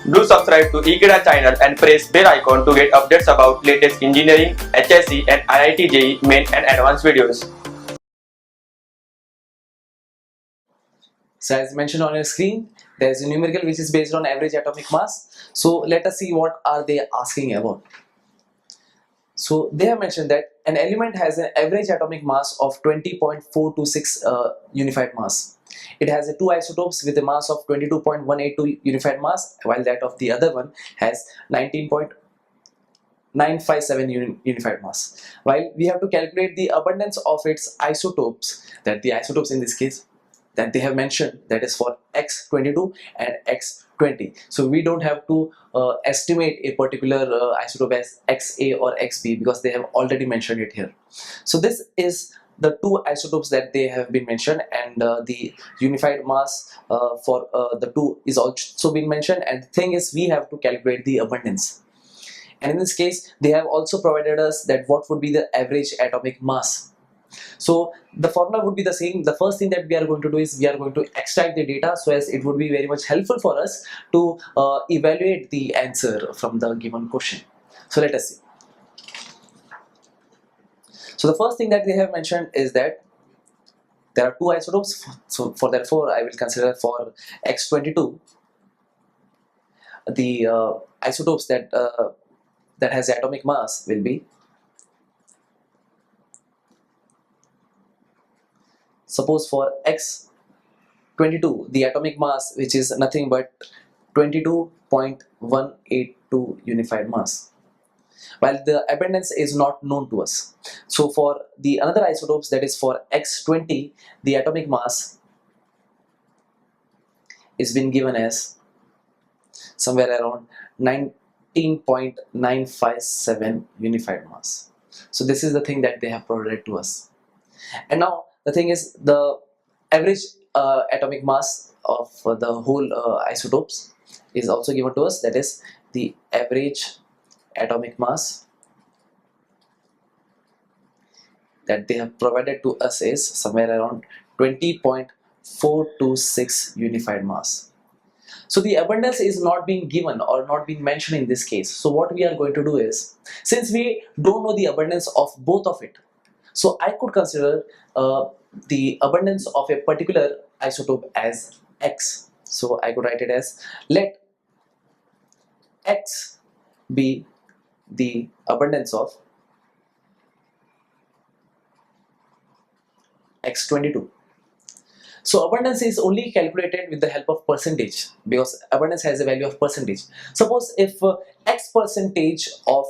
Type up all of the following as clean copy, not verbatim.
Do subscribe to Ekeeda channel and press bell icon to get updates about latest engineering, HSC and IIT JEE main and advanced videos. So as mentioned on your screen, there is a numerical which is based on average atomic mass. So let us see what are they asking about. So they have mentioned that an element has an average atomic mass of 20.426 unified mass. It has two isotopes with a mass of 22.182 unified mass, while that of the other one has 19.957 unified mass. While we have to calculate the abundance of its isotopes, that the isotopes in this case that they have mentioned, that is for X22 and X20. So we don't have to estimate a particular isotope as XA or XB because they have already mentioned it here. So this is the two isotopes that they have been mentioned, and the unified mass for the two is also been mentioned, and the thing is we have to calculate the abundance. And in this case they have also provided us that what would be the average atomic mass. So the formula would be the same. The first thing that we are going to do is we are going to extract the data so as it would be very much helpful for us to evaluate the answer from the given question. So let us see. So the first thing that they have mentioned is that there are two isotopes. So for therefore I will consider for X22 the isotopes that that has atomic mass will be, suppose for X22 the atomic mass which is nothing but 22.182 unified mass, while the abundance is not known to us. So for the another isotopes, that is for X20, the atomic mass is been given as somewhere around 19.957 unified mass. So this is the thing that they have provided to us. And now the thing is the average atomic mass of the whole isotopes is also given to us, that is the average atomic mass that they have provided to us is somewhere around 20.426 unified mass. So the abundance is not being given or not being mentioned in this case. So what we are going to do is, since we don't know the abundance of both of it, so I could consider the abundance of a particular isotope as X. So I could write it as, let X be the abundance of X22. So abundance is only calculated with the help of percentage, because abundance has a value of percentage. Suppose if X percentage of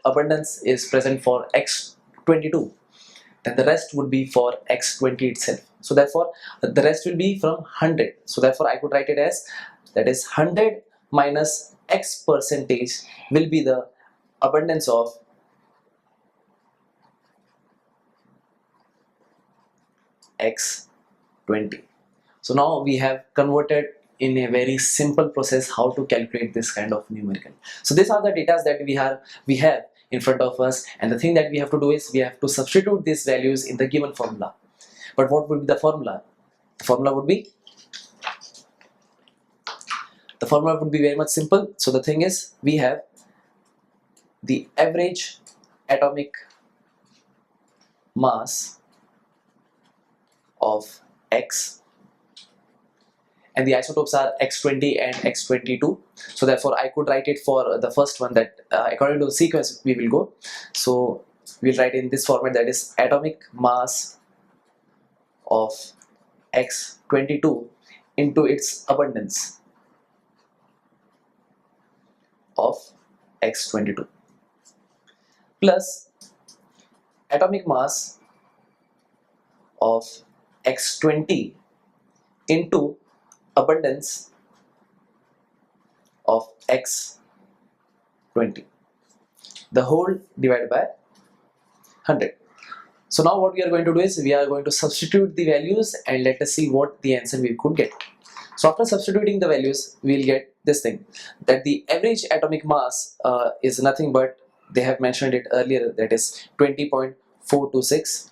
abundance is present for X22, then the rest would be for X20 itself. So therefore the rest will be from 100. So therefore I could write it as, that is 100 minus X percentage will be the abundance of X20. So now we have converted in a very simple process how to calculate this kind of numerical. So these are the data that we have in front of us, and the thing that we have to do is we have to substitute these values in the given formula. But what would be the formula? The formula would be very much simple. So the thing is we have the average atomic mass of X, and the isotopes are X20 and X22. So therefore I could write it for the first one, that according to the sequence we will go. So we'll write in this format, that is atomic mass of X22 into its abundance of X22 plus atomic mass of X20 into abundance of X20, the whole divided by 100. So now what we are going to do is we are going to substitute the values, and let us see what the answer we could get. So after substituting the values, we will get this thing, that the average atomic mass is nothing but, they have mentioned it earlier, that is 20.426,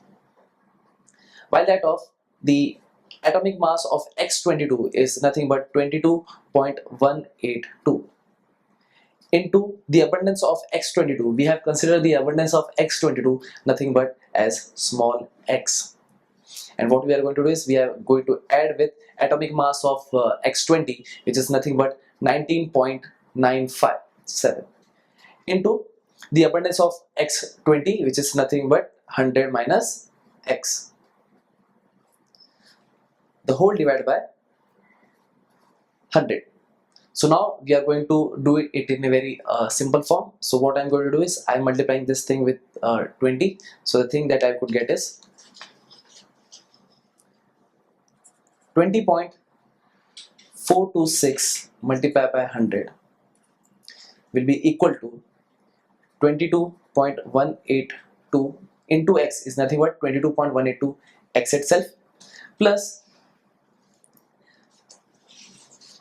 while that of the atomic mass of X22 is nothing but 22.182. into the abundance of x22. We have considered the abundance of x22 nothing but as small x. And what we are going to do is we are going to add with atomic mass of x20, which is nothing but 19.957, into the abundance of x20, which is nothing but 100 minus x, the whole divided by 100. So now we are going to do it in a very simple form. So what I'm going to do is I'm multiplying this thing with 20. So the thing that I could get is 20.426 multiplied by 100 will be equal to 22.182 into x is nothing but 22.182 x itself, plus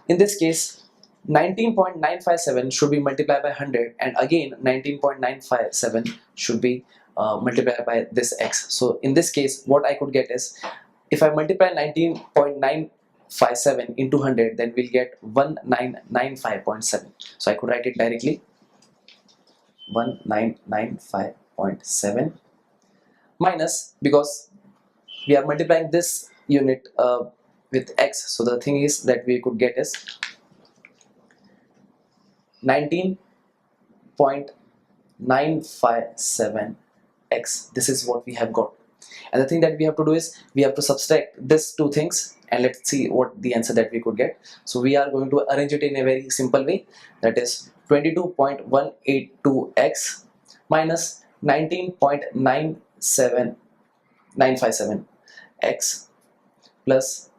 in this case 19.957 should be multiplied by 100, and again 19.957 should be multiplied by this x. So in this case what I could get is, if I multiply 19.957 into 100, then we'll get 1995.7. So I could write it directly, 1995.7 minus, because we are multiplying this unit with x, so the thing is that we could get is 19.957 x. This is what we have got. And the thing that we have to do is we have to subtract these two things, and let's see what the answer that we could get. So we are going to arrange it in a very simple way, that is 22.182x minus 19.957x plus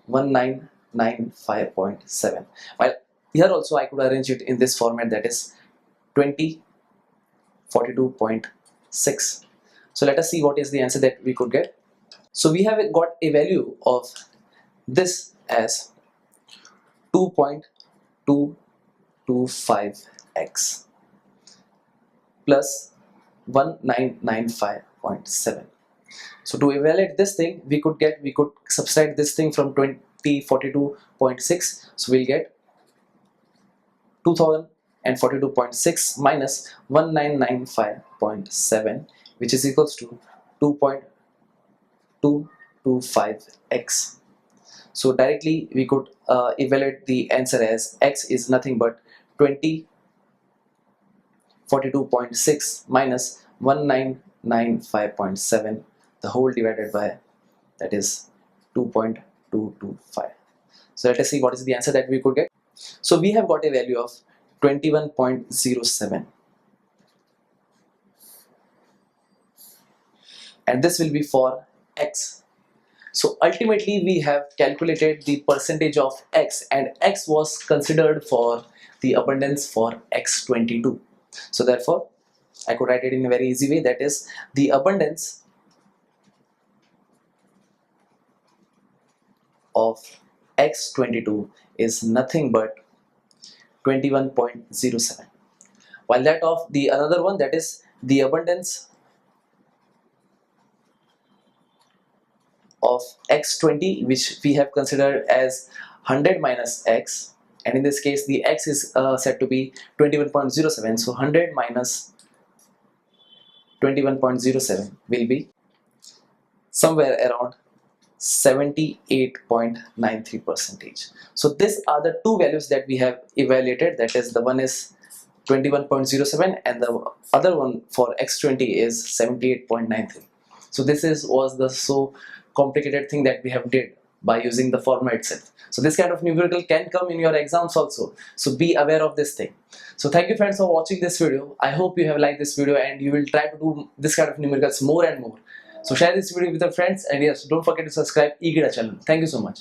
1995.7. While here also I could arrange it in this format, that is 2042.6. So let us see what is the answer that we could get. So we have got a value of this as 2.225x plus 1995.7. So to evaluate this thing, we could subtract this thing from 2042.6. So we'll get 2042.6 minus 1995.7, which is equals to 2.225x. So directly we could evaluate the answer as x is nothing but 2042.6 minus 1995.7, the whole divided by, that is 2.225. So let us see what is the answer that we could get. So we have got a value of 21.07, and this will be for x. So ultimately we have calculated the percentage of x, and x was considered for the abundance for x22. So therefore I could write it in a very easy way, that is the abundance of x22 is nothing but 21.07, while that of the another one, that is the abundance of x20, which we have considered as 100 minus x, and in this case the x is said to be 21.07, so 100 minus 21.07 will be somewhere around 78.93%. So these are the two values that we have evaluated, that is the one is 21.07 and the other one for x20 is 78.93. So this was the so complicated thing that we have did by using the formula itself. So this kind of numerical can come in your exams also, so be aware of this thing. So thank you friends for watching this video. I hope you have liked this video and you will try to do this kind of numericals more and more. So share this video with your friends, and yes, don't forget to subscribe Ekeeda channel. Thank you so much.